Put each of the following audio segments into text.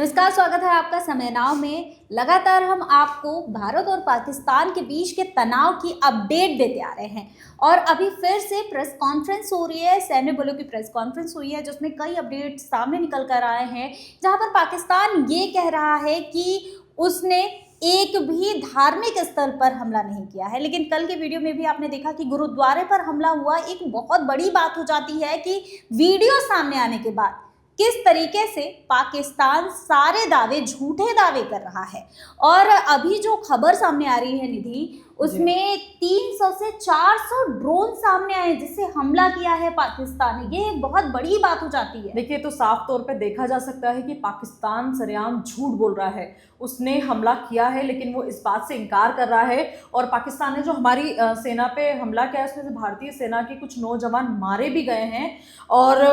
नमस्कार, स्वागत है आपका समय नाव में। लगातार हम आपको भारत और पाकिस्तान के बीच के तनाव की अपडेट देते आ रहे हैं और अभी फिर से प्रेस कॉन्फ्रेंस हो रही है, सैन्य बलों की प्रेस कॉन्फ्रेंस हुई है जिसमें कई अपडेट सामने निकल कर आए हैं, जहां पर पाकिस्तान ये कह रहा है कि उसने एक भी धार्मिक स्थल पर हमला नहीं किया है। लेकिन कल के वीडियो में भी आपने देखा कि गुरुद्वारे पर हमला हुआ। एक बहुत बड़ी बात हो जाती है कि वीडियो सामने आने के बाद किस तरीके से पाकिस्तान सारे दावे, झूठे दावे कर रहा है। और अभी जो खबर सामने आ रही है निधि, उसमें 300 से 400 ड्रोन सामने आए जिससे हमला किया है पाकिस्तान ने। ये एक बहुत बड़ी बात हो जाती है। देखिए, तो साफ तौर पे देखा जा सकता है कि पाकिस्तान सरेआम झूठ बोल रहा है। उसने हमला किया है लेकिन वो इस बात से इनकार कर रहा है। और पाकिस्तान ने जो हमारी सेना पे हमला किया है उसमें से भारतीय सेना के कुछ नौजवान मारे भी गए हैं और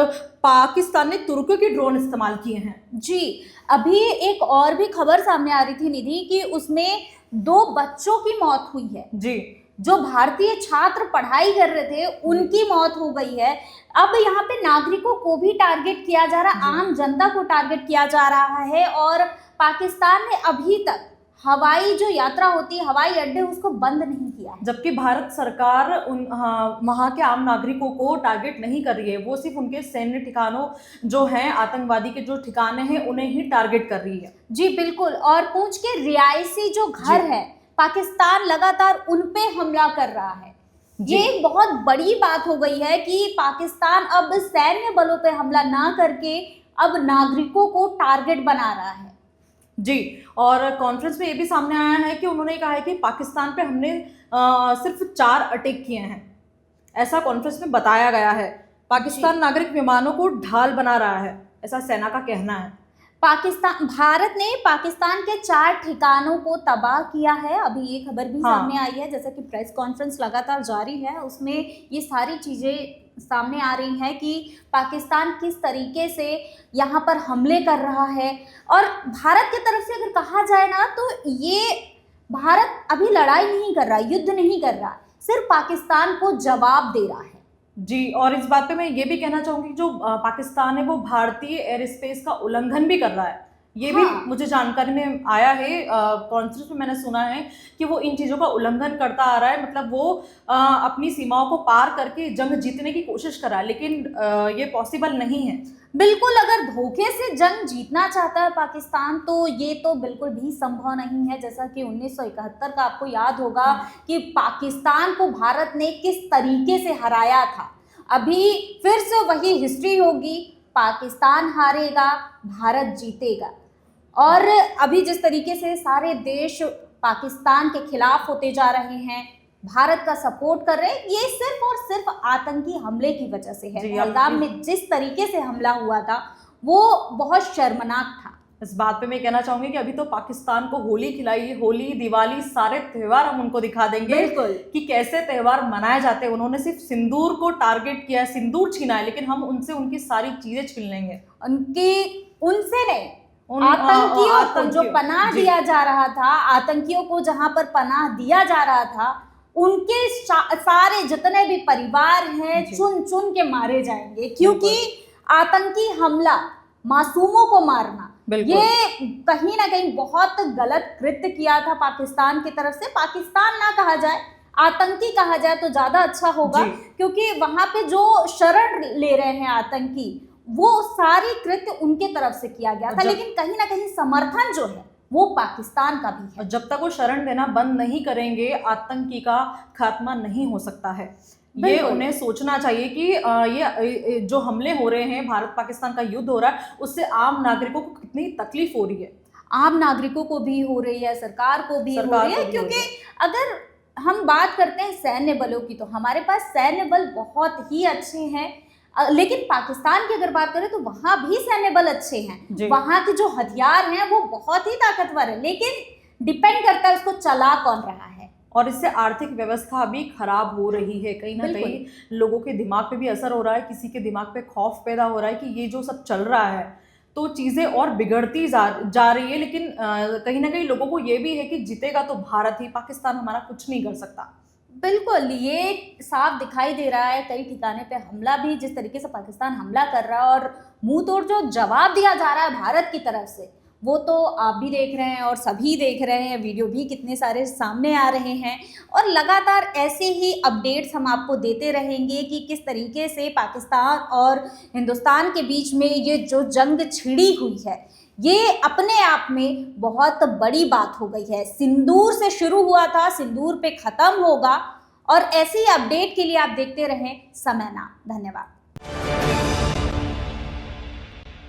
पाकिस्तान ने तुर्कों के ड्रोन इस्तेमाल किए हैं। जी, अभी एक और भी खबर सामने आ रही थी निधि कि उसमें 2 बच्चों की मौत हुई है। जी, जो भारतीय छात्र पढ़ाई कर रहे थे उनकी मौत हो गई है। अब यहाँ पे नागरिकों को भी टारगेट किया जा रहा, आम जनता को टारगेट किया जा रहा है। और पाकिस्तान ने अभी तक हवाई जो यात्रा होती है, हवाई अड्डे, उसको बंद नहीं किया है। जबकि भारत सरकार वहाँ के आम नागरिकों को टारगेट नहीं कर रही है। वो सिर्फ उनके सैन्य ठिकानों जो हैं, आतंकवादी के जो ठिकाने हैं, उन्हें ही टारगेट कर रही है। जी बिल्कुल। और पूंछ के रियासी जो घर है, पाकिस्तान लगातार उन पे हमला कर रहा है। ये एक बहुत बड़ी बात हो गई है कि पाकिस्तान अब सैन्य बलों पे हमला ना करके अब नागरिकों को टारगेट बना रहा है। जी, और कॉन्फ्रेंस में ये भी सामने आया है कि उन्होंने कहा है कि पाकिस्तान पे हमने सिर्फ 4 अटैक किए हैं। ऐसा कॉन्फ्रेंस में बताया गया है। पाकिस्तान नागरिक विमानों को ढाल बना रहा है, ऐसा सेना का कहना है। भारत ने पाकिस्तान के 4 ठिकानों को तबाह किया है। अभी ये खबर भी सामने आई है, जैसे कि प्रेस कॉन्फ्रेंस लगातार जारी है, उसमें ये सारी चीजें सामने आ रही हैं कि पाकिस्तान किस तरीके से यहाँ पर हमले कर रहा है। और भारत की तरफ से अगर कहा जाए ना, तो ये भारत अभी लड़ाई नहीं कर रहा, युद्ध नहीं कर रहा, सिर्फ पाकिस्तान को जवाब दे रहा है। जी, और इस बात पे मैं ये भी कहना चाहूंगी कि जो पाकिस्तान है वो भारतीय एयर स्पेस का उल्लंघन भी कर रहा है। ये भी मुझे जानकारी में आया है, कॉन्फ्रेंस में मैंने सुना है कि वो इन चीज़ों का उल्लंघन करता आ रहा है। मतलब वो अपनी सीमाओं को पार करके जंग जीतने की कोशिश कर रहा है, लेकिन ये पॉसिबल नहीं है। बिल्कुल, अगर धोखे से जंग जीतना चाहता है पाकिस्तान, तो ये तो बिल्कुल भी संभव नहीं है। जैसा कि 1971 का आपको याद होगा कि पाकिस्तान को भारत ने किस तरीके से हराया था। अभी फिर से वही हिस्ट्री होगी, पाकिस्तान हारेगा, भारत जीतेगा। और अभी जिस तरीके से सारे देश पाकिस्तान के खिलाफ होते जा रहे हैं, भारत का सपोर्ट कर रहे हैं, ये सिर्फ और सिर्फ आतंकी हमले की वजह से है। पहलगाम में जिस तरीके से हमला हुआ था वो बहुत शर्मनाक था। इस बात पे मैं कहना चाहूंगी कि अभी तो पाकिस्तान को होली खिलाई, होली, दिवाली, सारे त्योहार हम उनको दिखा देंगे बिल्कुल कि कैसे त्योहार मनाए जाते हैं। उन्होंने सिर्फ सिंदूर को टारगेट किया है, सिंदूर छीना है, लेकिन हम उनसे उनकी सारी चीजें छीन लेंगे। उनसे नहीं, आतंकियों को जो पनाह दिया जा रहा था, आतंकियों को जहां पर पनाह दिया जा रहा था, उनके सारे जितने भी परिवार हैं चुन चुन के मारे जाएंगे। क्योंकि आतंकी हमला, मासूमों को मारना, ये कहीं ना कहीं बहुत गलत कृत्य किया था पाकिस्तान की तरफ से। पाकिस्तान ना कहा जाए, आतंकी कहा जाए तो ज्यादा अच्छा होगा, क्योंकि वहां पे जो शरण ले रहे हैं आतंकी, वो सारी कृत्य उनके तरफ से किया गया था। लेकिन कहीं ना कहीं समर्थन जो है वो पाकिस्तान का भी है। जब तक वो शरण देना बंद नहीं करेंगे, आतंकी का खात्मा नहीं हो सकता है। ये उन्हें सोचना चाहिए कि ये जो हमले हो रहे हैं, भारत पाकिस्तान का युद्ध हो रहा है, उससे आम नागरिकों को कितनी तकलीफ हो रही है। आम नागरिकों को भी हो रही है, सरकार को भी हो रही है। क्योंकि अगर हम बात करते हैं सैन्य बलों की, तो हमारे पास सैन्य बल बहुत ही अच्छे हैं। लेकिन पाकिस्तान की अगर बात करें तो वहां भी सैन्य बल अच्छे हैं, वहां के जो हथियार हैं वो बहुत ही ताकतवर है। लेकिन डिपेंड करता है उसको चला कौन रहा है। और इससे आर्थिक व्यवस्था भी खराब हो रही है। कहीं ना कहीं लोगों के दिमाग पे भी असर हो रहा है, किसी के दिमाग पे खौफ पैदा हो रहा है कि ये जो सब चल रहा है तो चीज़ें और बिगड़ती जा रही है। लेकिन कहीं ना कहीं लोगों को ये भी है कि जीतेगा तो भारत ही, पाकिस्तान हमारा कुछ नहीं कर सकता। बिल्कुल, ये साफ दिखाई दे रहा है। कई ठिकाने पे हमला भी, जिस तरीके से पाकिस्तान हमला कर रहा है और मुंह तोड़ जो जवाब दिया जा रहा है भारत की तरफ से, वो तो आप भी देख रहे हैं और सभी देख रहे हैं, वीडियो भी कितने सारे सामने आ रहे हैं और लगातार ऐसे ही अपडेट्स हम आपको देते रहेंगे कि किस तरीके से पाकिस्तान और हिंदुस्तान के बीच में ये जो जंग छिड़ी हुई है, ये अपने आप में बहुत बड़ी बात हो गई है। सिंदूर से शुरू हुआ था, सिंदूर पे खत्म होगा और ऐसी अपडेट के लिए आप देखते रहें समय नाम। धन्यवाद।